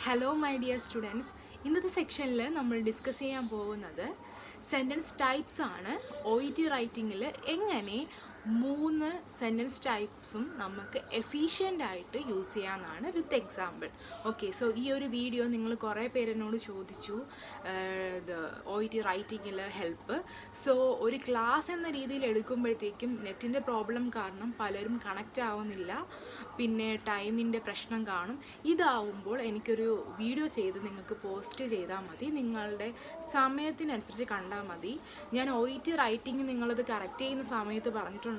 Hello my dear students, ഇന്നത്തെ സെക്ഷനിൽ നമ്മൾ ഡിസ്കസ് ചെയ്യാൻ പോകുന്നത് സെൻറ്റൻസ് ടൈപ്സ് ആണ്. ഒ ഇ ടി റൈറ്റിങ്ങിൽ എങ്ങനെ 3 സെൻറ്റൻസ് ടൈപ്സും നമുക്ക് എഫിഷ്യൻ്റ് ആയിട്ട് യൂസ് ചെയ്യാമെന്നാണ് വിത്ത് എക്സാമ്പിൾ. ഓക്കെ, സോ ഈ ഒരു വീഡിയോ നിങ്ങൾ കുറേ പേരെന്നോട് ചോദിച്ചു ഒ ഇ ടി റൈറ്റിങ്ങിൽ ഹെൽപ്പ്. സോ ഒരു ക്ലാസ് എന്ന രീതിയിൽ എടുക്കുമ്പോഴത്തേക്കും നെറ്റിൻ്റെ പ്രോബ്ലം കാരണം പലരും കണക്റ്റ് ആവുന്നില്ല, പിന്നെ ടൈമിൻ്റെ പ്രശ്നം കാണും. ഇതാവുമ്പോൾ എനിക്കൊരു വീഡിയോ ചെയ്ത് നിങ്ങൾക്ക് പോസ്റ്റ് ചെയ്താൽ മതി, നിങ്ങളുടെ സമയത്തിനനുസരിച്ച് കണ്ടാൽ മതി. ഞാൻ ഒ ഇ ടി റൈറ്റിംഗ് നിങ്ങളത് കറക്റ്റ് ചെയ്യുന്ന സമയത്ത് പറഞ്ഞിട്ടുണ്ടായിരുന്നു,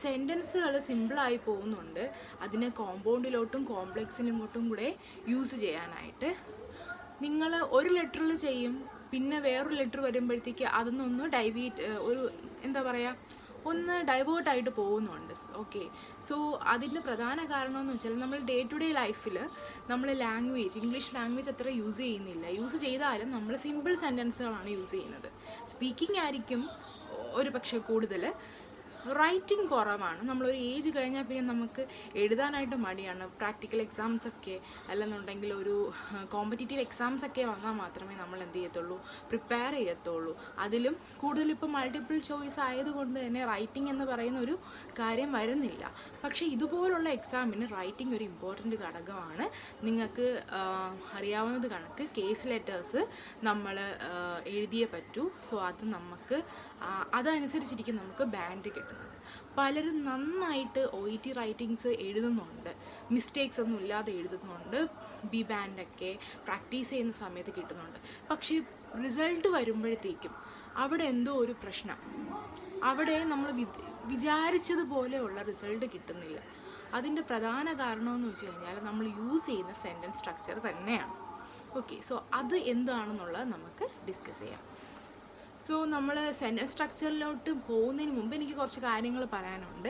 സെൻറ്റൻസുകൾ സിമ്പിളായി പോകുന്നുണ്ട്, അതിന് കോമ്പൗണ്ടിലോട്ടും കോംപ്ലക്സിലോട്ടും കൂടെ യൂസ് ചെയ്യാനായിട്ട്. നിങ്ങൾ ഒരു ലെറ്ററിൽ ചെയ്യും, പിന്നെ വേറൊരു ലെറ്റർ വരുമ്പോഴത്തേക്ക് അതൊന്നൊന്ന് ഒന്ന് ഡൈവേർട്ടായിട്ട് പോകുന്നുണ്ട്. ഓക്കെ, സോ അതിൻ്റെ പ്രധാന കാരണമെന്ന് വെച്ചാൽ നമ്മൾ ഡേ ടു ഡേ ലൈഫിൽ നമ്മൾ ഇംഗ്ലീഷ് ലാംഗ്വേജ് അത്ര യൂസ് ചെയ്യുന്നില്ല. യൂസ് ചെയ്താലും നമ്മൾ സിമ്പിൾ സെൻറ്റൻസുകളാണ് യൂസ് ചെയ്യുന്നത്. സ്പീക്കിംഗ് ആയിരിക്കും ഒരു പക്ഷേ കൂടുതൽ, റൈറ്റിംഗ് കുറവാണ്. നമ്മളൊരു ഏജ് കഴിഞ്ഞാൽ പിന്നെ നമുക്ക് എഴുതാനായിട്ട് മടിയാണ്. പ്രാക്ടിക്കൽ എക്സാംസൊക്കെ അല്ലെന്നുണ്ടെങ്കിൽ ഒരു കോമ്പറ്റീറ്റീവ് എക്സാംസൊക്കെ വന്നാൽ മാത്രമേ നമ്മൾ എന്ത് ചെയ്യത്തുള്ളൂ, പ്രിപ്പയർ ചെയ്യത്തുള്ളൂ. അതിലും കൂടുതലിപ്പോൾ മൾട്ടിപ്പിൾ ചോയ്സ് ആയതുകൊണ്ട് തന്നെ റൈറ്റിംഗ് എന്ന് പറയുന്ന ഒരു കാര്യം വരുന്നില്ല. പക്ഷേ ഇതുപോലുള്ള എക്സാമിന് റൈറ്റിംഗ് ഒരു ഇമ്പോർട്ടൻ്റ് ഘടകമാണ്. നിങ്ങൾക്ക് അറിയാവുന്നത് കണക്ക് കേസ് ലെറ്റേഴ്സ് നമ്മൾ എഴുതിയേ പറ്റൂ. സോ അത് നമുക്ക് അതനുസരിച്ചിരിക്കും നമുക്ക് ബാൻഡ് കിട്ടുന്നത്. പലരും നന്നായിട്ട് ഒ ഇ ടി റൈറ്റിങ്സ് എഴുതുന്നുണ്ട്, മിസ്റ്റേക്സ് ഒന്നും ഇല്ലാതെ എഴുതുന്നുണ്ട്, ബി ബാൻഡൊക്കെ പ്രാക്ടീസ് ചെയ്യുന്ന സമയത്ത് കിട്ടുന്നുണ്ട്. പക്ഷേ റിസൾട്ട് വരുമ്പോഴത്തേക്കും അവിടെ എന്തോ ഒരു പ്രശ്നം, അവിടെ നമ്മൾ വിചാരിച്ചതുപോലെയുള്ള റിസൾട്ട് കിട്ടുന്നില്ല. അതിൻ്റെ പ്രധാന കാരണമെന്ന് വെച്ച് കഴിഞ്ഞാൽ നമ്മൾ യൂസ് ചെയ്യുന്ന സെൻറ്റൻസ് സ്ട്രക്ചർ തന്നെയാണ്. ഓക്കെ, സോ അത് എന്താണെന്നുള്ളത് നമുക്ക് ഡിസ്കസ് ചെയ്യാം. സോ നമ്മൾ സെൻറ്റൻസ് സ്ട്രക്ചറിലോട്ട് പോകുന്നതിന് മുമ്പ് എനിക്ക് കുറച്ച് കാര്യങ്ങൾ പറയാനുണ്ട്.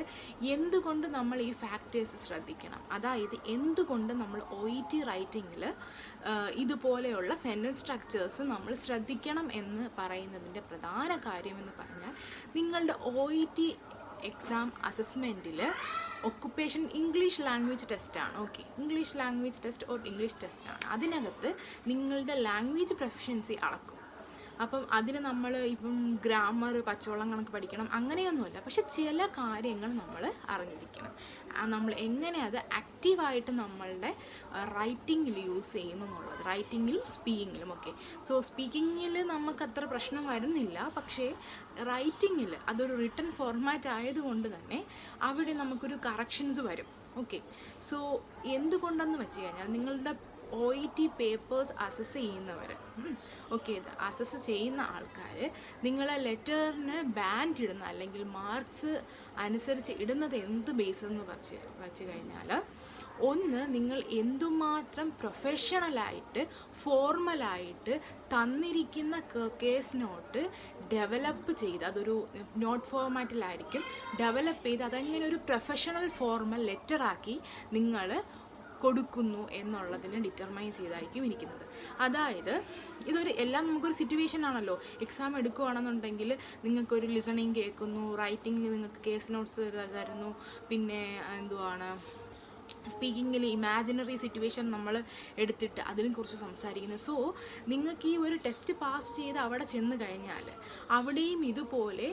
എന്തുകൊണ്ട് നമ്മൾ ഈ ഫാക്ടേഴ്സ് ശ്രദ്ധിക്കണം, അതായത് എന്തുകൊണ്ട് നമ്മൾ ഒ ഇ ടി റൈറ്റിങ്ങിൽ ഇതുപോലെയുള്ള സെൻറ്റൻസ് സ്ട്രക്ചേഴ്സ് നമ്മൾ ശ്രദ്ധിക്കണം എന്ന് പറയുന്നതിൻ്റെ പ്രധാന കാര്യമെന്ന് പറഞ്ഞാൽ, നിങ്ങളുടെ ഒ ഇ ടി എക്സാം അസസ്മെൻറ്റിൽ ഒക്കുപ്പേഷൻ ഇംഗ്ലീഷ് ലാംഗ്വേജ് ടെസ്റ്റാണ്. Okay, English language test or English ടെസ്റ്റാണ്. അതിനകത്ത് നിങ്ങളുടെ ലാംഗ്വേജ് പ്രൊഫഷ്യൻസി അളക്കും. അപ്പം അതിന് നമ്മൾ ഇപ്പം ഗ്രാമർ പച്ചവെള്ളം കണക്ക് പഠിക്കണം അങ്ങനെയൊന്നുമല്ല, പക്ഷെ ചില കാര്യങ്ങൾ നമ്മൾ അറിഞ്ഞിരിക്കണം. നമ്മൾ എങ്ങനെ അത് ആക്റ്റീവായിട്ട് നമ്മളുടെ റൈറ്റിങ്ങിൽ യൂസ് ചെയ്യുന്നു എന്നുള്ളത്, റൈറ്റിങ്ങിലും സ്പീക്കിങ്ങിലും. ഓക്കെ, സോ സ്പീക്കിങ്ങിൽ നമുക്ക് അത്ര പ്രശ്നം വരുന്നില്ല, പക്ഷേ റൈറ്റിങ്ങിൽ അതൊരു റിട്ടൺ ഫോർമാറ്റ് ആയതുകൊണ്ട് തന്നെ അവിടെ നമുക്കൊരു കറക്ഷൻസ് വരും. ഓക്കെ, സോ എന്തുകൊണ്ടെന്ന് വെച്ച് കഴിഞ്ഞാൽ നിങ്ങളുടെ O E T papers assess ചെയ്യുന്നവർ, ഓക്കെ, ഇത് അസസ് ചെയ്യുന്ന ആൾക്കാർ നിങ്ങളെ ലെറ്ററിന് ബാൻഡ് ഇടുന്ന അല്ലെങ്കിൽ മാർക്സ് അനുസരിച്ച് ഇടുന്നത് എന്ത് ബേസ് എന്ന് വച്ച് കഴിഞ്ഞാൽ, ഒന്ന്, നിങ്ങൾ എന്തുമാത്രം പ്രൊഫഷണലായിട്ട് ഫോർമലായിട്ട് തന്നിരിക്കുന്ന കേസ് നോട്ട് ഡെവലപ്പ് ചെയ്ത്, അതൊരു നോട്ട് ഫോർമാറ്റിലായിരിക്കും ഡെവലപ്പ് ചെയ്ത് അതെങ്ങനെ ഒരു പ്രൊഫഷണൽ ഫോർമൽ ലെറ്ററാക്കി നിങ്ങൾ കൊടുക്കുന്നു എന്നുള്ളതിനെ ഡിറ്റർമൈൻ ചെയ്തായിരിക്കും ഇരിക്കുന്നത്. അതായത് എല്ലാം നമുക്കൊരു സിറ്റുവേഷൻ ആണല്ലോ. എക്സാം എടുക്കുകയാണെന്നുണ്ടെങ്കിൽ നിങ്ങൾക്കൊരു ലിസണിങ് കേൾക്കുന്നു, റൈറ്റിംഗ് നിങ്ങൾക്ക് കേസ് നോട്ട്സ് തരുന്നു, പിന്നെ സ്പീക്കിങ്ങിൽ ഇമാജിനറി സിറ്റുവേഷൻ നമ്മൾ എടുത്തിട്ട് അതിനെ കുറിച്ച് സംസാരിക്കുന്നു. സോ നിങ്ങൾക്ക് ഈ ഒരു ടെസ്റ്റ് പാസ് ചെയ്ത് അവിടെ ചെന്ന് കഴിഞ്ഞാൽ അവിടെയും ഇതുപോലെ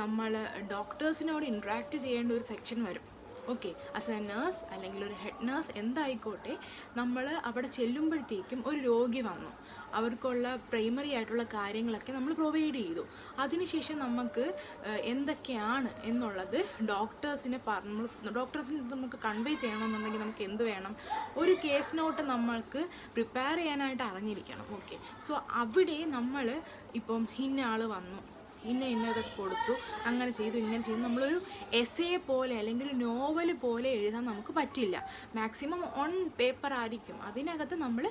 നമ്മൾ ഡോക്ടേഴ്സിനോട് ഇൻട്രാക്ട് ചെയ്യേണ്ട ഒരു സെക്ഷൻ വരും. ഓക്കെ, ആസ് എ നേഴ്സ് അല്ലെങ്കിൽ ഒരു ഹെഡ് നേഴ്സ് എന്തായിക്കോട്ടെ, നമ്മൾ അവിടെ ചെല്ലുമ്പോഴത്തേക്കും ഒരു രോഗി വന്നു, അവർക്കുള്ള പ്രൈമറി ആയിട്ടുള്ള കാര്യങ്ങളൊക്കെ നമ്മൾ പ്രൊവൈഡ് ചെയ്തു. അതിനുശേഷം നമുക്ക് എന്തൊക്കെയാണ് എന്നുള്ളത് ഡോക്ടേഴ്സിന് നമുക്ക് കൺവേ ചെയ്യണമെന്നുണ്ടെങ്കിൽ നമുക്ക് എന്ത് വേണം, ഒരു കേസ് നോട്ട് നമ്മൾക്ക് പ്രിപ്പയർ ചെയ്യാനായിട്ട് അറിഞ്ഞിരിക്കണം. ഓക്കെ, സോ അവിടെ നമ്മൾ ഇപ്പം ഇന്ന ആൾ വന്നു, ഇന്നതൊക്കെ കൊടുത്തു, അങ്ങനെ ചെയ്തു, ഇങ്ങനെ ചെയ്തു, നമ്മളൊരു എസ്സേ പോലെ അല്ലെങ്കിൽ ഒരു നോവൽ പോലെ എഴുതാൻ നമുക്ക് പറ്റില്ല. മാക്സിമം ഓൺ പേപ്പർ ആയിരിക്കും, അതിനകത്ത് നമ്മൾ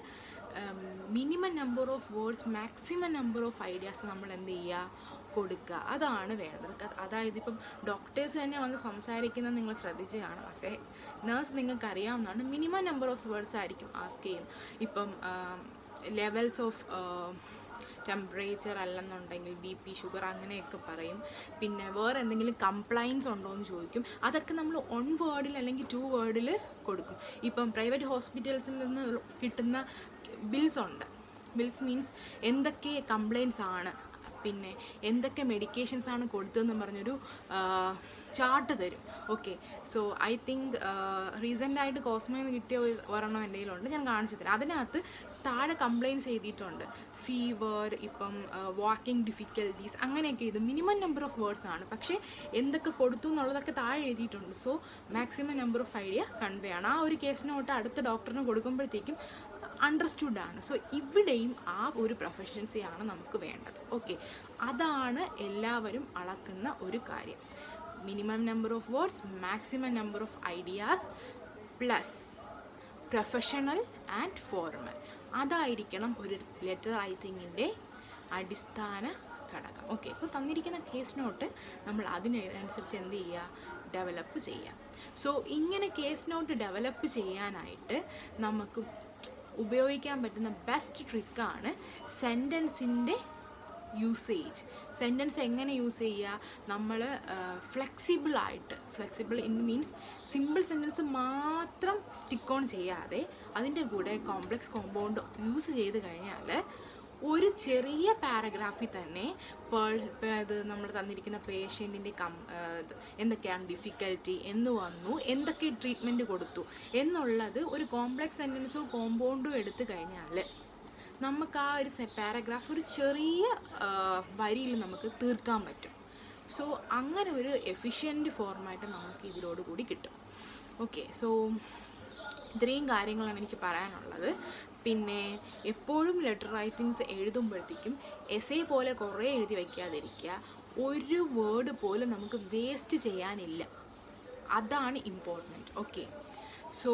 minimum number of words, maximum number of ideas നമ്മൾ എന്ത് ചെയ്യുക, കൊടുക്കുക. അതാണ് വേണ്ടത്. അതായത് ഇപ്പം ഡോക്ടേഴ്സ് തന്നെ വന്ന് സംസാരിക്കുന്നത് നിങ്ങൾ ശ്രദ്ധിച്ച് കാണാം. ആസ് എ നേഴ്സ് നിങ്ങൾക്ക് അറിയാവുന്നതാണ്, മിനിമം നമ്പർ ഓഫ് വേർഡ്സ് ആയിരിക്കും ആസ്ക് ചെയ്യുന്നത്. ഇപ്പം ലെവൽസ് ഓഫ് ടെമ്പറേച്ചർ അല്ലെന്നുണ്ടെങ്കിൽ BP, ഷുഗർ അങ്ങനെയൊക്കെ പറയും. പിന്നെ വേറെ എന്തെങ്കിലും കംപ്ലൈൻസ് ഉണ്ടോ എന്ന് ചോദിക്കും. അതൊക്കെ നമ്മൾ 1 വേർഡിൽ അല്ലെങ്കിൽ 2 വേർഡിൽ കൊടുക്കും. ഇപ്പം പ്രൈവറ്റ് ഹോസ്പിറ്റൽസിൽ നിന്ന് കിട്ടുന്ന ബിൽസ് ഉണ്ട്. ബിൽസ് മീൻസ് എന്തൊക്കെ കംപ്ലൈൻറ്റ്സ് ആണ്, പിന്നെ എന്തൊക്കെ മെഡിക്കേഷൻസ് ആണ് കൊടുത്തതെന്ന് പറഞ്ഞൊരു ചാർട്ട് തരും. ഓക്കെ, സോ ഐ തിങ്ക് റീസെൻ്റായിട്ട് കോസ്മോയിൽ നിന്ന് കിട്ടിയ ഒരെണ്ണം എൻ്റെ കയ്യിലുണ്ട്, ഞാൻ കാണിച്ചു തരാം. അതിനകത്ത് താഴെ കംപ്ലയിൻറ്റ്സ് എഴുതിയിട്ടുണ്ട്. ഫീവർ, ഇപ്പം വാക്കിംഗ് ഡിഫിക്കൽട്ടീസ്, അങ്ങനെയൊക്കെ ഇത് മിനിമം നമ്പർ ഓഫ് വേർഡ്സ് ആണ്, പക്ഷേ എന്തൊക്കെ കൊടുത്തു എന്നുള്ളതൊക്കെ താഴെ എഴുതിയിട്ടുണ്ട്. So maximum number of idea convey ആണ്. ആ ഒരു കേസിനോട്ട് അടുത്ത ഡോക്ടറിന് കൊടുക്കുമ്പോഴത്തേക്കും അണ്ടർസ്റ്റുഡ് ആണ്. സോ ഇവിടെയും ആ ഒരു പ്രൊഫഷൻസിയാണ് നമുക്ക് വേണ്ടത്. ഓക്കെ, അതാണ് എല്ലാവരും അളക്കുന്ന ഒരു കാര്യം. Minimum number of words, maximum number of ideas, plus professional and formal. അതായിരിക്കണം ഒരു ലെറ്റർ റൈറ്റിങ്ങിൻ്റെ അടിസ്ഥാന ഘടകം. ഓക്കെ, ഇപ്പോൾ തന്നിരിക്കുന്ന കേസ് നോട്ട് നമ്മൾ അതിനനുസരിച്ച് എന്ത് ചെയ്യുക, ഡെവലപ്പ് ചെയ്യാം. സോ ഇങ്ങനെ കേസ് നോട്ട് ഡെവലപ്പ് ചെയ്യാനായിട്ട് നമുക്ക് ഉപയോഗിക്കാൻ പറ്റുന്ന ബെസ്റ്റ് ട്രിക്കാണ് സെൻറ്റൻസിൻ്റെ യൂസേജ്. സെൻറ്റൻസ് എങ്ങനെ യൂസ് ചെയ്യുക, നമ്മൾ ഫ്ലെക്സിബിളായിട്ട്, flexible in means simple sentence മാത്രം സ്റ്റിക്ക് ഓൺ ചെയ്യാതെ അതിൻ്റെ കൂടെ കോംപ്ലക്സ് കോമ്പൗണ്ട് യൂസ് ചെയ്ത് കഴിഞ്ഞാൽ ഒരു ചെറിയ പാരഗ്രാഫിൽ തന്നെ ഇത് നമ്മൾ തന്നിരിക്കുന്ന പേഷ്യൻറ്റിൻ്റെ എന്തൊക്കെയാണ് ഡിഫിക്കൽറ്റി, എന്ന് വന്നു, എന്തൊക്കെ ട്രീറ്റ്മെൻറ്റ് കൊടുത്തു എന്നുള്ളത് ഒരു കോംപ്ലക്സ് സെൻറ്റൻസോ കോമ്പൗണ്ടോ എടുത്തു കഴിഞ്ഞാൽ നമുക്ക് ആ ഒരു പാരഗ്രാഫ് ഒരു ചെറിയ വരിയിൽ നമുക്ക് തീർക്കാൻ പറ്റും. സോ അങ്ങനെ ഒരു എഫിഷ്യൻറ്റ് ഫോർമാറ്റ് നമുക്ക് ഇതിലോടുകൂടി കിട്ടും. ഓക്കെ, സോ ഇത്രയും കാര്യങ്ങളാണ് എനിക്ക് പറയാനുള്ളത്. പിന്നെ എപ്പോഴും ലെറ്റർ റൈറ്റിങ്സ് എഴുതുമ്പോഴത്തേക്കും എസ്സേ പോലെ കുറേ എഴുതി വയ്ക്കാതിരിക്കുക. ഒരു വേർഡ് പോലും നമുക്ക് വേസ്റ്റ് ചെയ്യാനില്ല, അതാണ് ഇമ്പോർട്ടൻറ്റ്. ഓക്കെ, സോ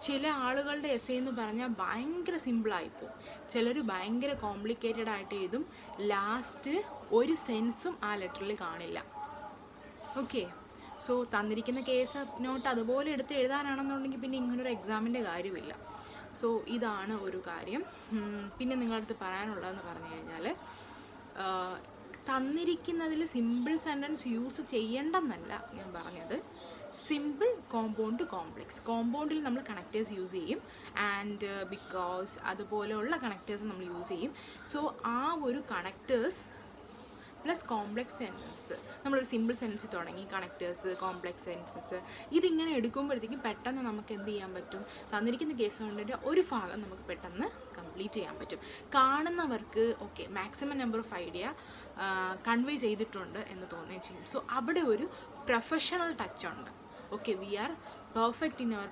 ചില ആളുകളുടെ എസ്സേ എന്ന് പറഞ്ഞാൽ ഭയങ്കര സിമ്പിളായിപ്പോവും, ചിലർ ഭയങ്കര കോംപ്ലിക്കേറ്റഡ് ആയിട്ട് എഴുതും, ലാസ്റ്റ് ഒരു സെൻസും ആ ലെറ്ററിൽ കാണില്ല. ഓക്കെ, സോ തന്നിരിക്കുന്ന കേസ് നോട്ട് അതുപോലെ എടുത്ത് എഴുതാനാണെന്നുണ്ടെങ്കിൽ പിന്നെ ഇങ്ങനൊരു എക്സാമിൻ്റെ കാര്യമില്ല. സോ ഇതാണ് ഒരു കാര്യം. പിന്നെ നിങ്ങളടുത്ത് പറയാനുള്ളതെന്ന് പറഞ്ഞു കഴിഞ്ഞാൽ, തന്നിരിക്കുന്നതിൽ സിമ്പിൾ സെൻറ്റൻസ് യൂസ് ചെയ്യണ്ടെന്നല്ല ഞാൻ പറഞ്ഞത്, സിമ്പിൾ കോമ്പൗണ്ട് കോംപ്ലക്സ്. കോമ്പൗണ്ടിൽ നമ്മൾ കണക്റ്റേഴ്സ് യൂസ് ചെയ്യും, ആൻഡ് ബിക്കോസ് അതുപോലെയുള്ള കണക്റ്റേഴ്സ് നമ്മൾ യൂസ് ചെയ്യും. സോ ആ ഒരു കണക്റ്റേഴ്സ് പ്ലസ് കോംപ്ലക്സ് സെൻറ്റൻസ്, നമ്മളൊരു സിമ്പിൾ സെൻറ്റൻസ് തുടങ്ങി കണക്റ്റേഴ്സ്, കോംപ്ലക്സ് സെൻറ്റൻസസ്, ഇതിങ്ങനെ എടുക്കുമ്പോഴത്തേക്കും പെട്ടെന്ന് നമുക്ക് എന്ത് ചെയ്യാൻ പറ്റും, തന്നിരിക്കുന്ന കേസ് കൊണ്ടിൻ്റെ ഒരു ഭാഗം നമുക്ക് പെട്ടെന്ന് കംപ്ലീറ്റ് ചെയ്യാൻ പറ്റും. കാണുന്നവർക്ക് okay maximum number of idea convey ചെയ്തിട്ടുണ്ട് എന്ന് തോന്നുകയും ചെയ്യും. സോ അവിടെ ഒരു പ്രൊഫഷണൽ ടച്ച് ഉണ്ട്. Okay, we are perfect in our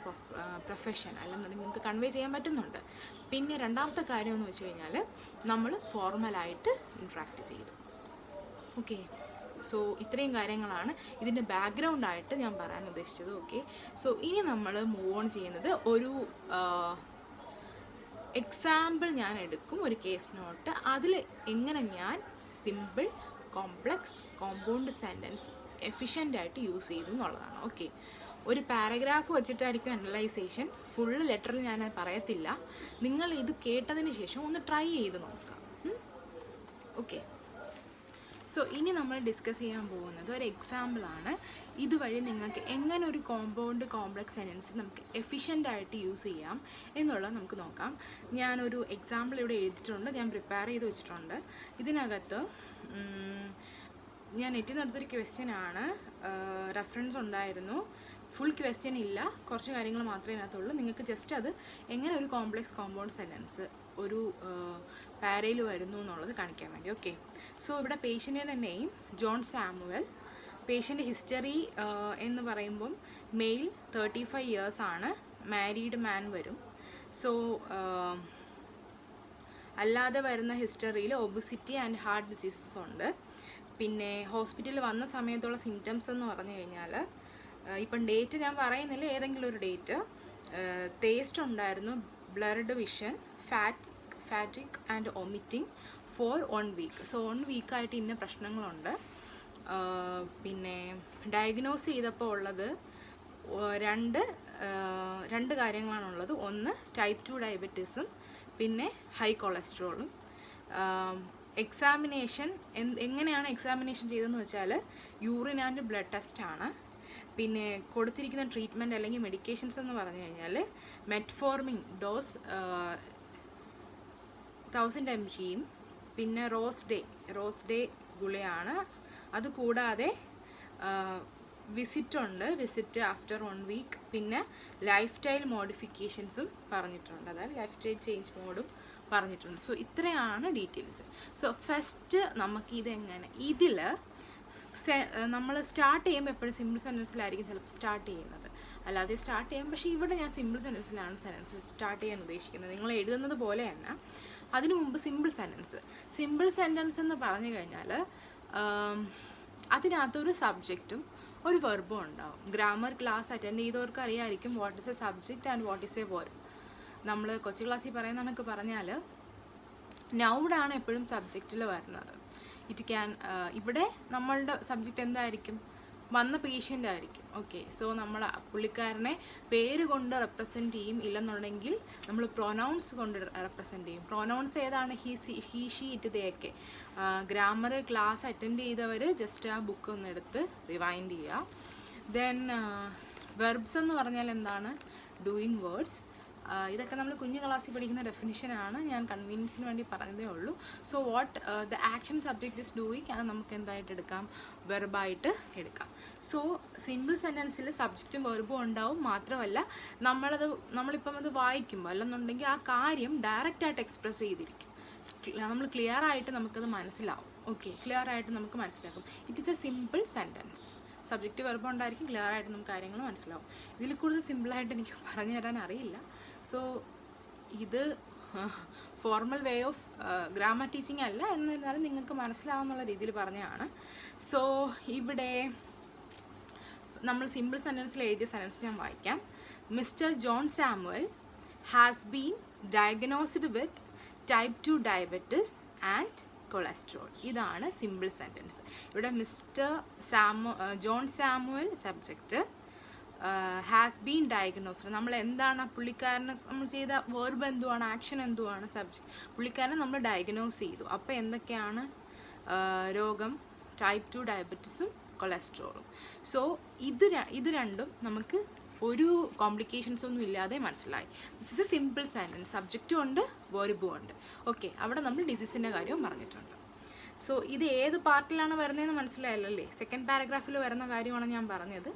profession അല്ലെന്നുണ്ടെങ്കിൽ നമുക്ക് കൺവേ ചെയ്യാൻ പറ്റുന്നുണ്ട്. പിന്നെ രണ്ടാമത്തെ കാര്യം എന്ന് വെച്ച് കഴിഞ്ഞാൽ നമ്മൾ ഫോർമലായിട്ട് ഇൻട്രാക്ട് ചെയ്തു. ഓക്കെ, സോ ഇത്രയും കാര്യങ്ങളാണ് ഇതിൻ്റെ ബാക്ക്ഗ്രൗണ്ടായിട്ട് ഞാൻ പറയാൻ ഉദ്ദേശിച്ചത്. ഓക്കെ, സോ ഇനി നമ്മൾ മൂവ് ഓൺ ചെയ്യുന്നത് ഒരു എക്സാമ്പിൾ ഞാൻ എടുക്കും, ഒരു കേസ് നോട്ട്, അതിൽ എങ്ങനെ ഞാൻ സിമ്പിൾ കോംപ്ലക്സ് കോമ്പൗണ്ട് സെൻറ്റൻസ് എഫിഷ്യൻ്റായിട്ട് യൂസ് ചെയ്തു എന്നുള്ളതാണ്. ഓക്കെ, ഒരു പാരഗ്രാഫ് വെച്ചിട്ടായിരിക്കും അനലൈസേഷൻ, ഫുള്ള് ലെറ്ററിൽ ഞാൻ പറയത്തില്ല. നിങ്ങൾ ഇത് കേട്ടതിന് ശേഷം ഒന്ന് ട്രൈ ചെയ്ത് നോക്കാം. ഓക്കെ, സോ ഇനി നമ്മൾ ഡിസ്കസ് ചെയ്യാൻ പോകുന്നത് ഒരു എക്സാമ്പിളാണ്. ഇതുവഴി നിങ്ങൾക്ക് എങ്ങനെ ഒരു കോമ്പൗണ്ട് കോംപ്ലക്സ് സെൻറ്റൻസ് നമുക്ക് എഫിഷ്യൻ്റായിട്ട് യൂസ് ചെയ്യാം എന്നുള്ളത് നമുക്ക് നോക്കാം. ഞാനൊരു എക്സാമ്പിൾ ഇവിടെ എഴുതിയിട്ടുണ്ട്, ഞാൻ പ്രിപ്പയർ ചെയ്ത് വെച്ചിട്ടുണ്ട്. ഇതിനകത്ത് ഞാൻ നെറ്റിൽ നടത്തൊരു ക്വസ്റ്റ്യനാണ്, റെഫറൻസ് ഉണ്ടായിരുന്നു, ഫുൾ ക്വസ്റ്റ്യൻ ഇല്ല, കുറച്ച് കാര്യങ്ങൾ മാത്രമേ ഇതിനകത്തുള്ളൂ. നിങ്ങൾക്ക് ജസ്റ്റ് അത് എങ്ങനെ ഒരു കോംപ്ലക്സ് കോമ്പൗണ്ട് സെൻറ്റൻസ് ഒരു പാരയിൽ വരുന്നു എന്നുള്ളത് കാണിക്കാൻ വേണ്ടി. ഓക്കെ, സോ ഇവിടെ പേഷ്യൻറ്റിൻ്റെ name John Samuel, patient history എന്ന് പറയുമ്പം മെയിൽ 35 years ആണ്, മാരീഡ് മാൻ വരും. സോ അല്ലാതെ വരുന്ന ഹിസ്റ്ററിയിൽ ഒബിസിറ്റി ആൻഡ് ഹാർട്ട് ഡിസീസസ് ഉണ്ട്. പിന്നെ ഹോസ്പിറ്റലിൽ വന്ന സമയത്തുള്ള സിംറ്റംസ് എന്ന് പറഞ്ഞു കഴിഞ്ഞാൽ, ഇപ്പം ഡേറ്റ് ഞാൻ പറയുന്നില്ല, ഏതെങ്കിലും ഒരു ഡേറ്റ്, ടേസ്റ്റ് ഉണ്ടായിരുന്നു, blurred vision, fatigue and vomiting for 1 week. So 1 week ഇന്ന പ്രശ്നങ്ങളുണ്ട്. പിന്നെ ഡയഗ്നോസ് ചെയ്തപ്പോൾ ഉള്ളത് രണ്ട് കാര്യങ്ങളാണുള്ളത്. ഒന്ന് type 2 ഡയബറ്റീസും പിന്നെ ഹൈ കൊളസ്ട്രോളും. എക്സാമിനേഷൻ എങ്ങനെയാണ് എക്സാമിനേഷൻ ചെയ്തതെന്ന് വെച്ചാൽ യൂറിൻ ആൻഡ് ബ്ലഡ് ടെസ്റ്റാണ്. പിന്നെ കൊടുത്തിരിക്കുന്ന ട്രീറ്റ്മെൻറ്റ് അല്ലെങ്കിൽ മെഡിക്കേഷൻസ് എന്ന് പറഞ്ഞു കഴിഞ്ഞാൽ മെറ്റ്ഫോർമിൻ ഡോസ് 1000 mgയും പിന്നെ റോസ് ഡേ ഗുളിയാണ്. അതുകൂടാതെ വിസിറ്റ് ആഫ്റ്റർ 1 വീക്ക്, പിന്നെ ലൈഫ് സ്റ്റൈൽ മോഡിഫിക്കേഷൻസും പറഞ്ഞിട്ടുണ്ട്, അതായത് ലൈഫ് സ്റ്റൈൽ ചേഞ്ച് മോഡും പറഞ്ഞിട്ടുണ്ട്. സോ ഇത്രയാണ് ഡീറ്റെയിൽസ്. സോ ഫസ്റ്റ് നമുക്ക് ഇതെങ്ങനെ ഇതിൽ നമ്മൾ സ്റ്റാർട്ട് ചെയ്യുമ്പോൾ എപ്പോഴും സിമ്പിൾ സെൻറ്റൻസിലായിരിക്കും ചിലപ്പോൾ സ്റ്റാർട്ട് ചെയ്യുന്നത്, അല്ലാതെ സ്റ്റാർട്ട് ചെയ്യാം. പക്ഷേ ഇവിടെ ഞാൻ സിമ്പിൾ സെൻറ്റൻസിലാണ് സെൻറ്റൻസ് സ്റ്റാർട്ട് ചെയ്യാൻ ഉദ്ദേശിക്കുന്നത്. നിങ്ങൾ എഴുതുന്നത് പോലെ തന്നെ അതിനു മുമ്പ് സിമ്പിൾ സെൻറ്റൻസ് എന്ന് പറഞ്ഞു കഴിഞ്ഞാൽ അതിനകത്തൊരു സബ്ജക്റ്റും ഒരു വെർബും ഉണ്ടാവും. ഗ്രാമർ ക്ലാസ് അറ്റൻഡ് ചെയ്തവർക്ക് അറിയാമായിരിക്കും what is A subject and what is A verb. നമ്മൾ കൊച്ചു ക്ലാസ്സിൽ പറയുന്ന കണക്ക് പറഞ്ഞാൽ നൗഡാണ് എപ്പോഴും സബ്ജക്റ്റിൽ വരുന്നത്. ഇവിടെ നമ്മളുടെ സബ്ജക്റ്റ് എന്തായിരിക്കും? വന്ന പേഷ്യൻ്റ് ആയിരിക്കും. ഓക്കെ, സോ നമ്മൾ പുള്ളിക്കാരനെ പേര് കൊണ്ട് റെപ്രസെൻറ്റ് ചെയ്യും, ഇല്ലെന്നുണ്ടെങ്കിൽ നമ്മൾ പ്രൊനൗൺസ് കൊണ്ട് റെപ്രസെൻറ്റ് ചെയ്യും. പ്രൊനൗൺസ് ഏതാണ്? He, she, it, they. Grammar class attend ചെയ്തവർ ജസ്റ്റ് ആ ബുക്ക് ഒന്ന് എടുത്ത് റിവൈൻഡ് ചെയ്യുക. ദെൻ വെർബ്സ് എന്ന് പറഞ്ഞാൽ എന്താണ്? Doing words. ഇതൊക്കെ നമ്മൾ കുഞ്ഞു ക്ലാസ്സിൽ പഠിക്കുന്ന ഡെഫിനിഷനാണ്, ഞാൻ കൺവീനിയൻസിന് വേണ്ടി പറഞ്ഞതേ ഉള്ളൂ. So what the action subject is doing, അത് നമുക്ക് എന്തായിട്ട് എടുക്കാം? വെർബായിട്ട് എടുക്കാം. സോ സിമ്പിൾ സെൻറ്റൻസിൽ സബ്ജക്റ്റും വെർബും ഉണ്ടാവും. മാത്രമല്ല നമ്മളിപ്പം അത് വായിക്കുമ്പോൾ അല്ലെന്നുണ്ടെങ്കിൽ ആ കാര്യം ഡയറക്റ്റായിട്ട് എക്സ്പ്രസ് ചെയ്തിരിക്കും. നമ്മൾ ക്ലിയർ ആയിട്ട് നമുക്കത് മനസ്സിലാവും. ഓക്കെ, ക്ലിയർ ആയിട്ട് നമുക്ക് മനസ്സിലാക്കും. It is A simple sentence. Subject verb ഉണ്ടായിരിക്കും, ക്ലിയർ ആയിട്ട് നമുക്ക് കാര്യങ്ങൾ മനസ്സിലാവും. ഇതിൽ കൂടുതൽ സിമ്പിളായിട്ട് എനിക്ക് പറഞ്ഞു തരാൻ അറിയില്ല. സോ ഇത് formal way of grammar teaching അല്ല, എന്നിരുന്നാലും നിങ്ങൾക്ക് മനസ്സിലാവുന്നുള്ള രീതിയിൽ പറഞ്ഞതാണ്. സോ ഇവിടെ നമ്മൾ സിമ്പിൾ സെൻറ്റൻസിൽ എഴുതിയ സെൻറ്റൻസ് ഞാൻ വായിക്കാം. Mister John Samuel has been diagnosed with type 2 diabetes and cholesterol. ഇതാണ് സിമ്പിൾ സെൻറ്റൻസ്. ഇവിടെ mister John Samuel subject, has been diagnosed. നമ്മൾ എന്താണ് പുള്ളിക്കാരന് നമ്മൾ ചെയ്ത വേർബ് എന്തുവാണ്? ആക്ഷൻ എന്തുവാണ്? സബ്ജക്റ്റ്. പുള്ളിക്കാരനെ നമ്മൾ ഡയഗ്നോസ് ചെയ്തു. അപ്പോൾ എന്തൊക്കെയാണ് രോഗം? ടൈപ്പ് 2 ഡയബറ്റീസും കൊളസ്ട്രോളും. സോ ഇത് രണ്ടും നമുക്ക് ഒരു കോംപ്ലിക്കേഷൻസൊന്നും ഇല്ലാതെ മനസ്സിലായി. This is a simple sentence. സബ്ജക്റ്റും ഉണ്ട്, വെർബും ഉണ്ട്. ഓക്കെ, അവിടെ നമ്മൾ ഡിസീസിൻ്റെ കാര്യവും പറഞ്ഞിട്ടുണ്ട്. സോ ഇത് ഏത് പാർട്ടിലാണ് വരുന്നതെന്ന് മനസ്സിലായല്ലേ? സെക്കൻഡ് പാരഗ്രാഫിൽ വരുന്ന കാര്യമാണ് ഞാൻ പറഞ്ഞത്.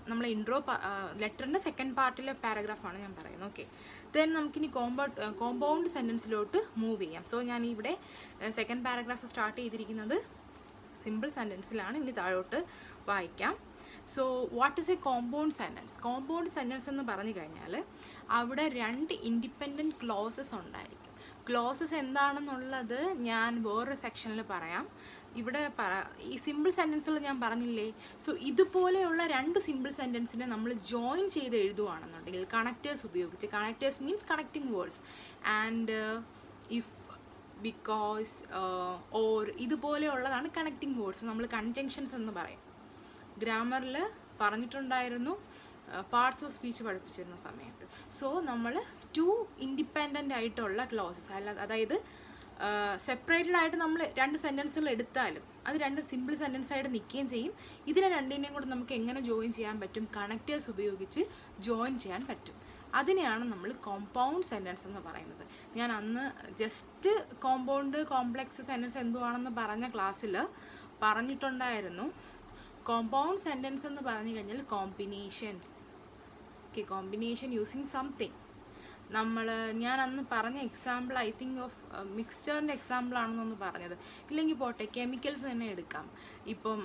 നമ്മളെ ഇൻട്രോ ലെറ്ററിൻ്റെ സെക്കൻഡ് പാർട്ടിലെ പാരഗ്രാഫാണ് ഞാൻ പറയുന്നത്. ഓക്കെ, ദെൻ നമുക്കിനി കോമ്പൗണ്ട് സെൻറ്റൻസിലോട്ട് മൂവ് ചെയ്യാം. സോ ഞാൻ ഇവിടെ സെക്കൻഡ് പാരഗ്രാഫ് സ്റ്റാർട്ട് ചെയ്തിരിക്കുന്നത് സിമ്പിൾ സെൻറ്റൻസിലാണ്. ഇനി താഴോട്ട് വായിക്കാം. So what is A compound sentence? Compound sentence എന്ന് പറഞ്ഞു കഴിഞ്ഞാൽ അവിടെ 2 ഇൻഡിപെൻഡൻറ്റ് ക്ലോസസ് ഉണ്ടായിരിക്കും. ക്ലോസസ് എന്താണെന്നുള്ളത് ഞാൻ വേറൊരു സെക്ഷനിൽ പറയാം. ഇവിടെ ഈ സിമ്പിൾ സെൻറ്റൻസുകൾ ഞാൻ പറഞ്ഞില്ലേ? സോ ഇതുപോലെയുള്ള 2 സിമ്പിൾ സെൻറ്റൻസിനെ നമ്മൾ ജോയിൻ ചെയ്ത് എഴുതുകയാണെന്നുണ്ടെങ്കിൽ കണക്റ്റേഴ്സ് ഉപയോഗിച്ച്, connectors means connecting words, and if, because, or, ഇതുപോലെയുള്ളതാണ് കണക്റ്റിംഗ് വേർഡ്സ്. നമ്മൾ കൺജങ്ഷൻസ് എന്ന് പറയും. ഗ്രാമറിൽ പറഞ്ഞിട്ടുണ്ടായിരുന്നു പാർട്സ് ഓഫ് സ്പീച്ച് പഠിപ്പിച്ചിരുന്ന സമയത്ത്. സോ നമ്മൾ 2 ഇൻഡിപെൻഡൻ്റ് ആയിട്ടുള്ള ക്ലോസസ്, അതായത് സെപ്പറേറ്റഡ് ആയിട്ട് നമ്മൾ 2 സെൻറ്റൻസുകൾ എടുത്താലും അത് 2 സിമ്പിൾ സെൻറ്റൻസ് ആയിട്ട് നിൽക്കുകയും ചെയ്യും. ഇതിനെ രണ്ടിനെയും കൂടെ നമുക്ക് എങ്ങനെ ജോയിൻ ചെയ്യാൻ പറ്റും? കണക്റ്റേഴ്സ് ഉപയോഗിച്ച് ജോയിൻ ചെയ്യാൻ പറ്റും. അതിനെയാണ് നമ്മൾ കോമ്പൗണ്ട് സെൻറ്റൻസ് എന്ന് പറയുന്നത്. ഞാൻ അന്ന് ജസ്റ്റ് കോമ്പൗണ്ട് കോംപ്ലക്സ് സെൻറ്റൻസ് എന്തുവാണെന്ന് പറഞ്ഞ ക്ലാസ്സിൽ പറഞ്ഞിട്ടുണ്ടായിരുന്നു. കോമ്പൗണ്ട് സെൻറ്റൻസ് എന്ന് പറഞ്ഞു കഴിഞ്ഞാൽ combinations. Okay, combination using something. ഞാൻ അന്ന് പറഞ്ഞ എക്സാമ്പിൾ ഐ തിങ്ക് ഓഫ് മിക്സ്ചറിൻ്റെ എക്സാമ്പിളാണെന്നൊന്ന് പറഞ്ഞത്. ഇല്ലെങ്കിൽ പോട്ടെ, കെമിക്കൽസ് തന്നെ എടുക്കാം. ഇപ്പം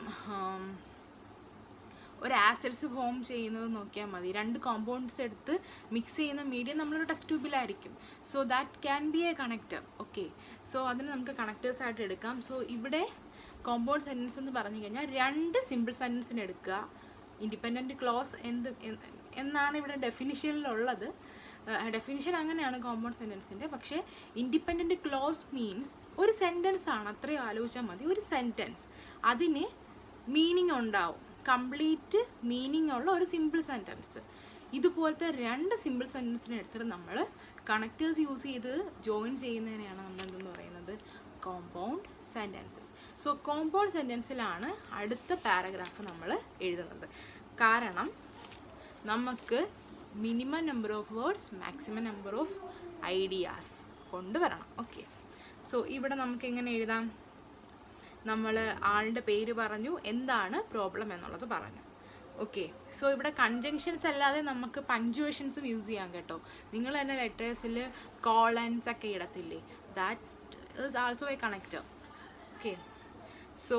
ഒരു ആസിഡ്സ് ഫോം ചെയ്യുന്നത് നോക്കിയാൽ മതി. 2 കോമ്പൗണ്ട്സ് എടുത്ത് മിക്സ് ചെയ്യുന്ന മീഡിയം നമ്മളൊരു ടെസ്റ്റ് ട്യൂബിലായിരിക്കും. So that can be a connector. Okay, so അതിന് നമുക്ക് കണക്റ്റേഴ്സായിട്ട് എടുക്കാം. സോ ഇവിടെ കോമ്പൗണ്ട് സെൻറ്റൻസ് എന്ന് പറഞ്ഞു കഴിഞ്ഞാൽ 2 സിമ്പിൾ സെൻറ്റൻസിന് എടുക്കുക. ഇൻഡിപെൻഡൻറ്റ് ക്ലോസ് എന്നാണ് ഇവിടെ ഡെഫിനിഷനിലുള്ളത്. ഡെഫിനിഷൻ അങ്ങനെയാണ് കോമ്പൗണ്ട് സെൻറ്റൻസിൻ്റെ. പക്ഷേ ഇൻഡിപെൻഡൻറ്റ് ക്ലോസ് മീൻസ് ഒരു സെൻറ്റൻസ് ആണ്, അത്രയും ആലോചിച്ചാൽ മതി. ഒരു സെൻറ്റൻസ്, അതിന് മീനിങ് ഉണ്ടാവും, കംപ്ലീറ്റ് മീനിങ് ഉള്ള ഒരു സിമ്പിൾ സെൻറ്റൻസ്. ഇതുപോലത്തെ 2 സിമ്പിൾ സെൻറ്റൻസിനെ എടുത്തിട്ട് നമ്മൾ കണക്റ്റേഴ്സ് യൂസ് ചെയ്ത് ജോയിൻ ചെയ്യുന്നതിനെയാണ് നമ്മൾ എന്തെന്ന് പറയുന്നത്, കോമ്പൗണ്ട് സെൻറ്റൻസസ്. സോ കോമ്പൗണ്ട് സെൻറ്റൻസിലാണ് അടുത്ത പാരഗ്രാഫ് നമ്മൾ എഴുതുന്നത്. കാരണം നമുക്ക് minimum number of words, maximum number of ideas കൊണ്ടുവരണം. ഓക്കെ, സോ ഇവിടെ നമുക്ക് എങ്ങനെ എഴുതാം? നമ്മൾ ആളുടെ പേര് പറഞ്ഞു, എന്താണ് പ്രോബ്ലം എന്നുള്ളത് പറഞ്ഞു. ഓക്കെ, സോ ഇവിടെ കൺജങ്ഷൻസ് അല്ലാതെ നമുക്ക് പഞ്ച്വേഷൻസും യൂസ് ചെയ്യാം കേട്ടോ. നിങ്ങൾ തന്നെ ലെറ്റേഴ്സിൽ കോളൻസ് ഒക്കെ ഇടത്തില്ലേ, that is also a connector. Okay, so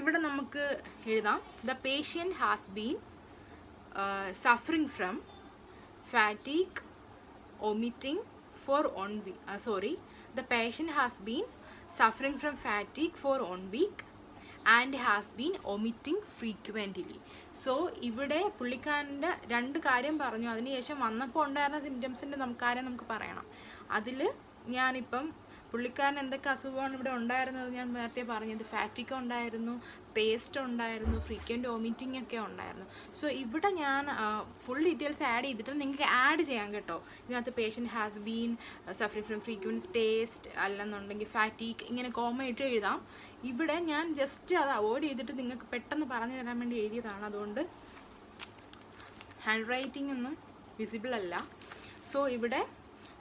ഇവിടെ നമുക്ക് എഴുതാം, the patient has been suffering from fatigue omitting for 1 week. The patient has been suffering from fatigue for 1 week and has been omitting frequently. So ഇവിടെ പുള്ളിക്കാരൻ്റെ 2 കാര്യം പറഞ്ഞു, അതിനുശേഷം വന്നപ്പോൾ ഉണ്ടായിരുന്ന സിംറ്റംസിൻ്റെ കാര്യം നമുക്ക് പറയണം. അതിൽ ഞാനിപ്പം പുള്ളിക്കാരൻ എന്തൊക്കെ അസുഖമാണ് ഇവിടെ ഉണ്ടായിരുന്നത് ഞാൻ നേരത്തെ പറഞ്ഞത്, ഫാറ്റിക് ഉണ്ടായിരുന്നു, ടേസ്റ്റ് ഉണ്ടായിരുന്നു, ഫ്രീക്വൻറ്റ് വോമിറ്റിംഗ് ഒക്കെ ഉണ്ടായിരുന്നു. സോ ഇവിടെ ഞാൻ ഫുൾ ഡീറ്റെയിൽസ് ആഡ് ചെയ്തിട്ട് നിങ്ങൾക്ക് ആഡ് ചെയ്യാം കേട്ടോ. ഇതിനകത്ത് patient has been suffering from frequent taste, അല്ലെന്നുണ്ടെങ്കിൽ ഫാറ്റിക്, ഇങ്ങനെ കോമ ഇട്ട് എഴുതാം. ഇവിടെ ഞാൻ ജസ്റ്റ് അത് അവോയ്ഡ് ചെയ്തിട്ട് നിങ്ങൾക്ക് പെട്ടെന്ന് പറഞ്ഞു തരാൻ വേണ്ടി എഴുതിയതാണ്. അതുകൊണ്ട് ഹാൻഡ് റൈറ്റിംഗ് ഒന്നും വിസിബിൾ അല്ല. സോ ഇവിടെ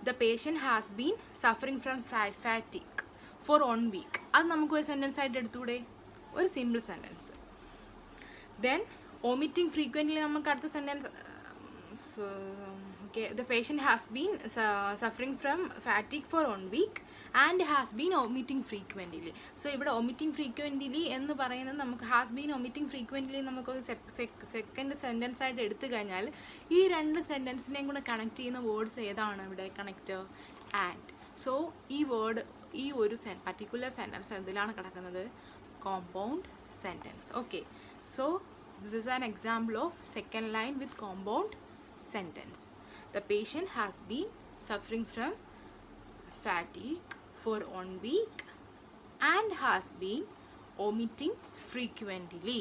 the patient has been suffering from fatigue for 1 week. അത് നമുക്ക് ഒരു സെൻറ്റൻസ് ആയിട്ട് എടുത്തൂടെ, ഒരു simple sentence. Then omitting frequently നമുക്ക് അടുത്ത sentence, okay, the patient has been suffering from fatigue for 1 week and has been omitting frequently. So ഇവിടെ omitting frequently എന്ന് പറയുന്നത് നമുക്ക് has been omitting frequently നമുക്കൊരു സെക്കൻഡ് സെൻറ്റൻസ് ആയിട്ട് എടുത്തു കഴിഞ്ഞാൽ ഈ 2 സെൻറ്റൻസിനെയും കൂടെ കണക്ട് ചെയ്യുന്ന വേർഡ്സ് ഏതാണ് ഇവിടെ കണക്റ്റർ? ആൻഡ്. സോ ഈ വേർഡ്, ഈ ഒരു പർട്ടിക്കുലർ സെൻറ്റൻസ് എന്തിലാണ് കിടക്കുന്നത്? Compound sentence. Okay, so this is an example of second line with compound sentence. The patient has been suffering from fatigue for 1 week and has been omitting frequently.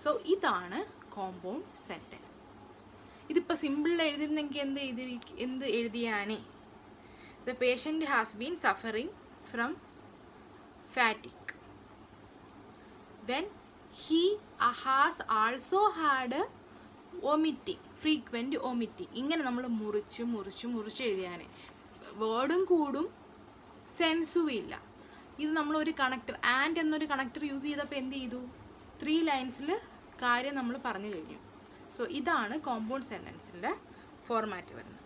So ഇതാണ് compound sentence. ഇതിപ്പോൾ simple എഴുതുന്നെങ്കിൽ എന്ത് എഴുതിയാനേ? The patient has been suffering from fatigue. Then he has also had omitting, frequent omitting. ഇങ്ങനെ നമ്മൾ മുറിച്ച് എഴുതിയാനേ വേർഡും കൂടും സെൻസും ഇല്ല. ഇത് നമ്മളൊരു കണക്ടർ, ആൻഡ് എന്നൊരു കണക്ടർ യൂസ് ചെയ്തപ്പോൾ എന്ത് ചെയ്തു? 3 ലൈൻസിൽ കാര്യം നമ്മൾ പറഞ്ഞു കഴിഞ്ഞു. സോ ഇതാണ് കോമ്പൗണ്ട് സെൻറ്റൻസിൻ്റെ ഫോർമാറ്റ് വരുന്നത്.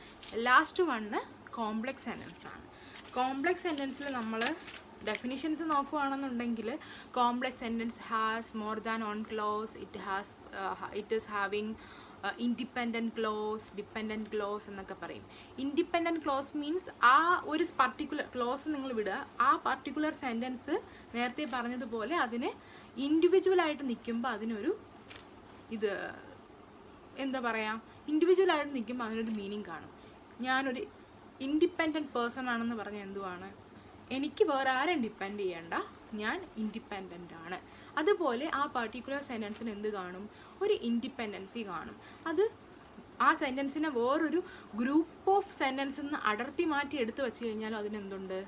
ലാസ്റ്റ് വണ്ണ് കോംപ്ലക്സ് സെൻറ്റൻസ് ആണ്. കോംപ്ലക്സ് സെൻറ്റൻസിൽ നമ്മൾ ഡെഫിനിഷൻസ് നോക്കുകയാണെന്നുണ്ടെങ്കിൽ complex sentence has more than 1 close, it is having independent close, dependent close എന്നൊക്കെ പറയും. ഇൻഡിപെൻഡൻറ്റ് ക്ലോസ് മീൻസ് ആ ഒരു പർട്ടിക്കുലർ ക്ലോസ് നിങ്ങൾ വിടുക, ആ പർട്ടിക്കുലർ സെൻറ്റൻസ് നേരത്തെ പറഞ്ഞതുപോലെ അതിന് ഇൻഡിവിജ്വലായിട്ട് നിൽക്കുമ്പോൾ അതിനൊരു എന്താ പറയുക, ഇൻഡിവിജ്വലായിട്ട് നിൽക്കുമ്പോൾ അതിനൊരു മീനിങ് കാണും. ഞാനൊരു ഇൻഡിപെൻഡൻറ്റ് പേഴ്സൺ ആണെന്ന് പറഞ്ഞാൽ എന്തുവാണ്? എനിക്ക് വേറെ ആരും ഡിപ്പെൻഡ് ചെയ്യണ്ട, ഞാൻ ഇൻഡിപെൻഡൻ്റ് ആണ്. അതുപോലെ ആ പർട്ടിക്കുലർ സെൻറ്റൻസിന് എന്ത് കാണും? ഒരു ഇൻഡിപെൻഡൻസി കാണും. അത് ആ സെൻറ്റൻസിനെ വേറൊരു ഗ്രൂപ്പ് ഓഫ് സെൻറ്റൻസിൽ നിന്ന് അടർത്തി മാറ്റി എടുത്ത് വെച്ച് കഴിഞ്ഞാൽ അതിനെന്തുണ്ട്?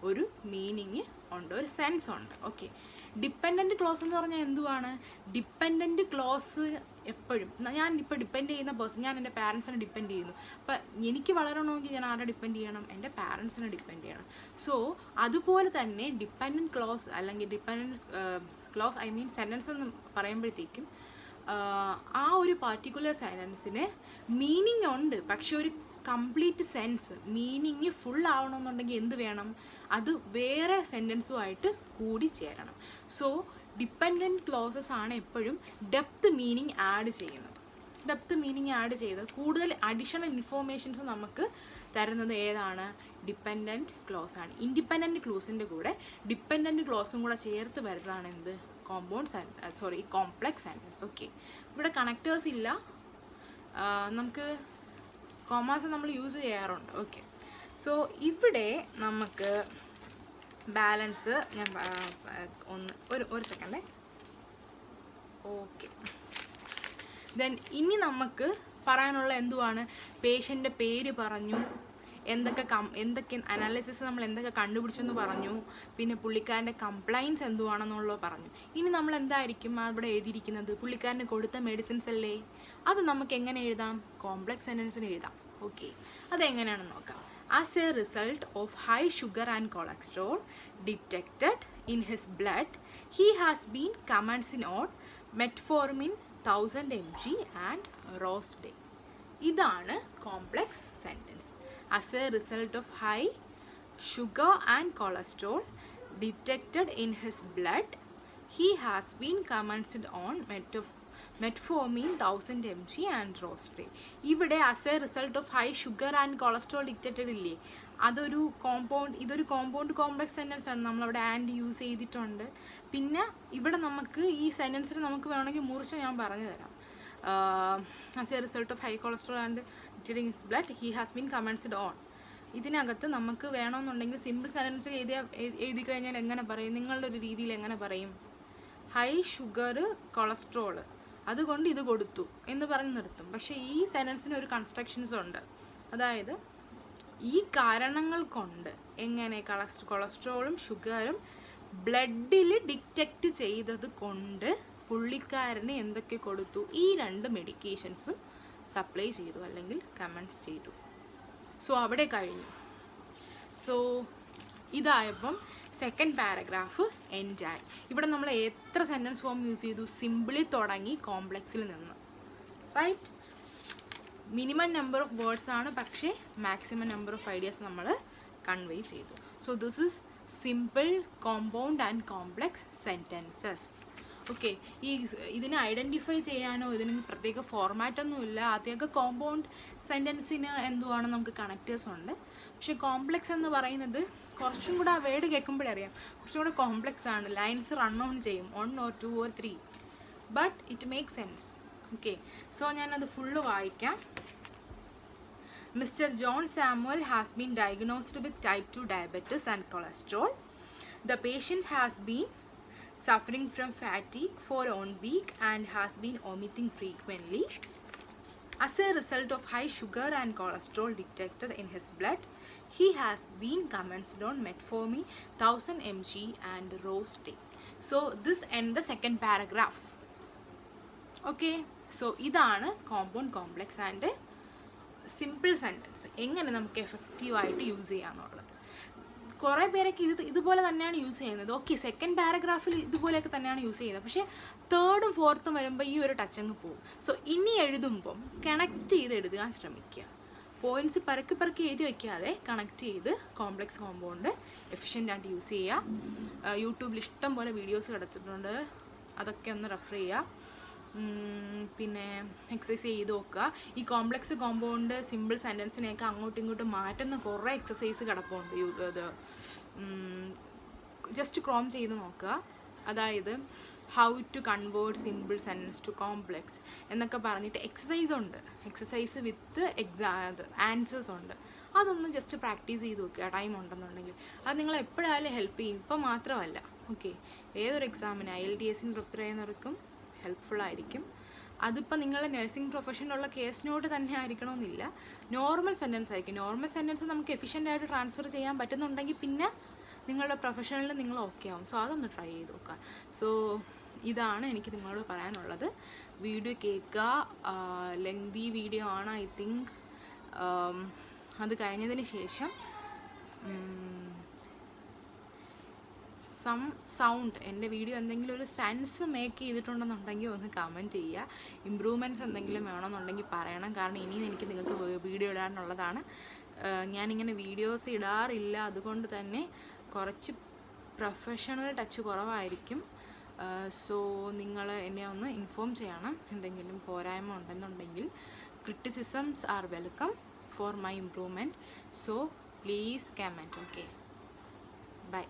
ഒരു മീനിങ് ഉണ്ട്, ഒരു സെൻസ് ഉണ്ട്. ഓക്കെ, ഡിപ്പെൻഡൻറ്റ് ക്ലോസ് എന്ന് പറഞ്ഞാൽ എന്തുവാണ്? ഡിപ്പെൻഡൻറ്റ് ക്ലോസ് എപ്പോഴും ഞാനിപ്പോൾ ഡിപ്പെൻഡ് ചെയ്യുന്ന പേഴ്സൺ, ഞാൻ എൻ്റെ പാരൻസിനെ ഡിപ്പെൻഡ് ചെയ്യുന്നു. അപ്പം എനിക്ക് വളരണമെങ്കിൽ ഞാൻ ആരെ ഡിപ്പെൻഡ് ചെയ്യണം? എൻ്റെ പാരൻസിനെ ഡിപ്പെൻഡ് ചെയ്യണം. സോ അതുപോലെ തന്നെ ഡിപ്പെൻഡൻറ്റ് ക്ലോസ് അല്ലെങ്കിൽ ഡിപ്പെൻഡൻറ്റ് ക്ലോസ് സെൻറ്റൻസ് എന്ന് പറയുമ്പോഴത്തേക്കും ആ ഒരു പർട്ടിക്കുലർ സെൻറ്റൻസിന് മീനിങ് ഉണ്ട്, പക്ഷെ ഒരു കംപ്ലീറ്റ് സെൻസ്, മീനിങ് ഫുൾ ആവണമെന്നുണ്ടെങ്കിൽ എന്ത് വേണം? അത് വേറെ സെൻറ്റൻസുമായിട്ട് കൂടി ചേരണം. സോ ഡിപ്പെൻഡൻറ്റ് ക്ലോസസ് ആണ് എപ്പോഴും ഡെപ്ത് മീനിങ് ആഡ് ചെയ്യുന്നത്. ഡെപ്ത് മീനിങ് ആഡ് ചെയ്ത് കൂടുതൽ അഡീഷണൽ ഇൻഫോർമേഷൻസ് നമുക്ക് തരുന്നത് ഏതാണ്? ഡിപ്പെൻഡൻറ്റ് ക്ലോസ് ആണ്. ഇൻഡിപെൻഡൻറ്റ് ക്ലോസിൻ്റെ കൂടെ ഡിപ്പെൻഡൻറ്റ് ക്ലോസും കൂടെ ചേർത്ത് വരുന്നതാണ് എന്ത്? Complex sentence. ഓക്കെ, ഇവിടെ കണക്റ്റേഴ്സ് ഇല്ല, നമുക്ക് കോമാസ് നമ്മൾ യൂസ് ചെയ്യാറുണ്ട്. ഓക്കെ, സോ ഇവിടെ നമുക്ക് ബാലൻസ് ഞാൻ ഒരു സെക്കൻഡേ. ഓക്കെ, ദെൻ ഇനി നമുക്ക് പറയാനുള്ള എന്തുവാണ്, പേഷ്യൻ്റെ പേര് പറഞ്ഞു, എന്തൊക്കെ അനാലിസിസ് നമ്മൾ എന്തൊക്കെ കണ്ടുപിടിച്ചെന്ന് പറഞ്ഞു, പിന്നെ പുള്ളിക്കാരൻ്റെ കംപ്ലൈൻറ്റ്സ് എന്തുവാണെന്നുള്ളത് പറഞ്ഞു. ഇനി നമ്മൾ എന്തായിരിക്കും അവിടെ എഴുതിയിരിക്കുന്നത്, പുള്ളിക്കാരന് കൊടുത്ത മെഡിസിൻസ് അല്ലേ, അത് നമുക്ക് എങ്ങനെ എഴുതാം, കോംപ്ലക്സ് സെൻറ്റൻസിന് എഴുതാം. ഓക്കെ, അതെങ്ങനെയാണെന്ന് നോക്കാം. As a result of high sugar and cholesterol detected in his blood he has been commencing on metformin 1000 mg and Rosday. ഇതാണ് complex sentence. As a result of high sugar and cholesterol detected in his blood, he has been commenced on metformin 1000 mg and Rosprey. ഇവിടെ as a result of high sugar and cholesterol detected ഇല്ലേ, ഇതൊരു compound complex sentence ആണ്. നമ്മളവിടെ and use ചെയ്തിട്ടുണ്ട്. പിന്നെ ഇവിടെ നമുക്ക് ഈ സെൻറ്റൻസിന് നമുക്ക് വേണമെങ്കിൽ മുറിച്ച് ഞാൻ പറഞ്ഞു തരാം. As a result of high cholesterol and detected in his blood he has been commenced on. ഇതിനകത്ത് നമുക്ക് വേണമെന്നുണ്ടെങ്കിൽ സിമ്പിൾ സെൻറ്റൻസ് എഴുതി കഴിഞ്ഞാൽ എങ്ങനെ പറയും, നിങ്ങളുടെ ഒരു രീതിയിൽ എങ്ങനെ പറയും, ഹൈ ഷുഗർ കൊളസ്ട്രോൾ അതുകൊണ്ട് ഇത് കൊടുത്തു എന്ന് പറഞ്ഞ് നിർത്തും. പക്ഷേ ഈ സെൻറ്റൻസിന് ഒരു കൺസ്ട്രക്ഷൻസ് ഉണ്ട്. അതായത് ഈ കാരണങ്ങൾ കൊണ്ട് എങ്ങനെ കൊളസ്ട്രോളും ഷുഗറും ബ്ലഡിൽ ഡിറ്റക്റ്റ് ചെയ്തത് കൊണ്ട് പുള്ളിക്കാരന് എന്തൊക്കെ കൊടുത്തു, ഈ 2 മെഡിക്കേഷൻസും സപ്ലൈ ചെയ്തു അല്ലെങ്കിൽ കമൻസ് ചെയ്തു. സോ അവിടെ കഴിഞ്ഞു. സോ ഇതായപ്പം സെക്കൻഡ് പാരഗ്രാഫ് എൻഡായി. ഇവിടെ നമ്മൾ എത്ര സെൻറ്റൻസ് ഫോം യൂസ് ചെയ്തു, സിമ്പിളി തുടങ്ങി കോംപ്ലക്സിൽ നിന്ന്, right. Minimum number of words ആണ്, പക്ഷേ മാക്സിമം നമ്പർ ഓഫ് ഐഡിയാസ് നമ്മൾ കൺവേ ചെയ്തു. So this is simple, compound and complex sentences. Okay, ഇതിനെ ഐഡൻറ്റിഫൈ ചെയ്യാനോ ഇതിന് പ്രത്യേക ഫോർമാറ്റൊന്നുമില്ല. ആദ്യമൊക്കെ കോമ്പൗണ്ട് സെൻറ്റൻസിന് എന്തുവാണ് നമുക്ക് കണക്റ്റേഴ്സ് ഉണ്ട്. പക്ഷേ കോംപ്ലക്സ് എന്ന് പറയുന്നത് കുറച്ചും കൂടെ ആ വേർഡ് കേൾക്കുമ്പോഴറിയാം കുറച്ചും കൂടെ കോംപ്ലക്സ് ആണ്. ലൈൻസ് റൺ ഓൺ ചെയ്യും, 1 or 2 or 3, but it make sense. Okay, so ഞാനത് ഫുള്ള് വായിക്കാം. Mr. John Samuel has been diagnosed with type 2 diabetes and cholesterol. The patient has been suffering from fatigue for 1 week and has been vomiting frequently. As a result of high sugar and cholesterol detected in his blood, he has been commenced on metformin 1000 mg and Rosprey. So this ends the second paragraph. Okay, so ഇതാണ് compound complex and simple sentence എങ്ങനെ നമുക്ക് എഫക്റ്റീവായിട്ട് use ചെയ്യാമെന്നുള്ളത്. കുറേ പേരൊക്കെ ഇതുപോലെ തന്നെയാണ് use ചെയ്യുന്നത്. Okay, second പാരഗ്രാഫിൽ ഇതുപോലെയൊക്കെ തന്നെയാണ് യൂസ് ചെയ്യുന്നത്. പക്ഷേ 3rd ഉം 4th ഉം വരുമ്പോൾ ഈ ഒരു ടച്ചങ്ങ് പോകും. സോ ഇനി എഴുതുമ്പം കണക്ട് ചെയ്ത് എഴുതാൻ ശ്രമിക്കുക. പോയിൻറ്റ്സ് പെറുക്കി എഴുതി വയ്ക്കാതെ കണക്ട് ചെയ്ത് കോംപ്ലക്സ് കോമ്പൗണ്ട് എഫിഷ്യൻ്റായിട്ട് യൂസ് ചെയ്യുക. യൂട്യൂബിൽ ഇഷ്ടം പോലെ വീഡിയോസ് കിടച്ചിട്ടുണ്ട്, അതൊക്കെ ഒന്ന് റെഫർ ചെയ്യുക. പിന്നെ എക്സസൈസ് ചെയ്ത് നോക്കുക. ഈ കോംപ്ലക്സ് കോമ്പൗണ്ട് സിമ്പിൾ സെൻറ്റൻസിനെയൊക്കെ അങ്ങോട്ടും ഇങ്ങോട്ടും മാറ്റുന്ന കുറേ എക്സസൈസ് കിടപ്പുണ്ട്. ഇത് ജസ്റ്റ് ക്രോം ചെയ്ത് നോക്കുക. അതായത് how to convert simple sentence to complex എന്നൊക്കെ പറഞ്ഞിട്ട് എക്സസൈസ് ഉണ്ട്. എക്സസൈസ് വിത്ത് ആൻസേഴ്സ് ഉണ്ട്. അതൊന്ന് ജസ്റ്റ് പ്രാക്ടീസ് ചെയ്ത് നോക്കുക ടൈം ഉണ്ടെന്നുണ്ടെങ്കിൽ. അത് നിങ്ങൾ എപ്പോഴായാലും ഹെൽപ്പ് ചെയ്യും, ഇപ്പം മാത്രമല്ല. ഓക്കെ, ഏതൊരു എക്സാമിന് IELTS പ്രിപ്പയർ ചെയ്യുന്നവർക്കും ഹെൽപ്ഫുള്ളായിരിക്കും. അതിപ്പോൾ നിങ്ങളുടെ നഴ്സിംഗ് പ്രൊഫഷനിലുള്ള കേസ് നോട്ട് തന്നെ ആയിരിക്കണമെന്നില്ല, നോർമൽ സെൻറ്റൻസ് ആയിരിക്കും. നോർമൽ സെൻറ്റൻസ് നമുക്ക് എഫിഷ്യൻ്റായിട്ട് ട്രാൻസ്ഫർ ചെയ്യാൻ പറ്റുന്നുണ്ടെങ്കിൽ പിന്നെ നിങ്ങളുടെ പ്രൊഫഷനിൽ നിങ്ങൾ ഓക്കെ ആവും. സോ അതൊന്ന് ട്രൈ ചെയ്ത് നോക്കുക. സോ ഇതാണ് എനിക്ക് നിങ്ങളോട് പറയാനുള്ളത്. വീഡിയോ കേൾക്കുക. ലെങ്തി വീഡിയോ ആണ് ഐ തിങ്ക്. അത് കഴിഞ്ഞതിന് ശേഷം സൗണ്ട് എൻ്റെ വീഡിയോ എന്തെങ്കിലും ഒരു സെൻസ് മേക്ക് ചെയ്തിട്ടുണ്ടെന്നുണ്ടെങ്കിൽ ഒന്ന് കമൻറ്റ് ചെയ്യുക. ഇമ്പ്രൂവ്മെൻറ്റ്സ് എന്തെങ്കിലും വേണമെന്നുണ്ടെങ്കിൽ പറയണം. കാരണം ഇനിയും എനിക്ക് നിങ്ങൾക്ക് വീഡിയോ ഇടാനുള്ളതാണ്. ഞാനിങ്ങനെ വീഡിയോസ് ഇടാറില്ല, അതുകൊണ്ട് തന്നെ കുറച്ച് പ്രൊഫഷണൽ ടച്ച് കുറവായിരിക്കും. സോ നിങ്ങൾ എന്നെ ഒന്ന് ഇൻഫോം ചെയ്യണം എന്തെങ്കിലും പോരായ്മ ഉണ്ടെന്നുണ്ടെങ്കിൽ. Criticisms are welcome for my improvement. So please comment. Okay, by.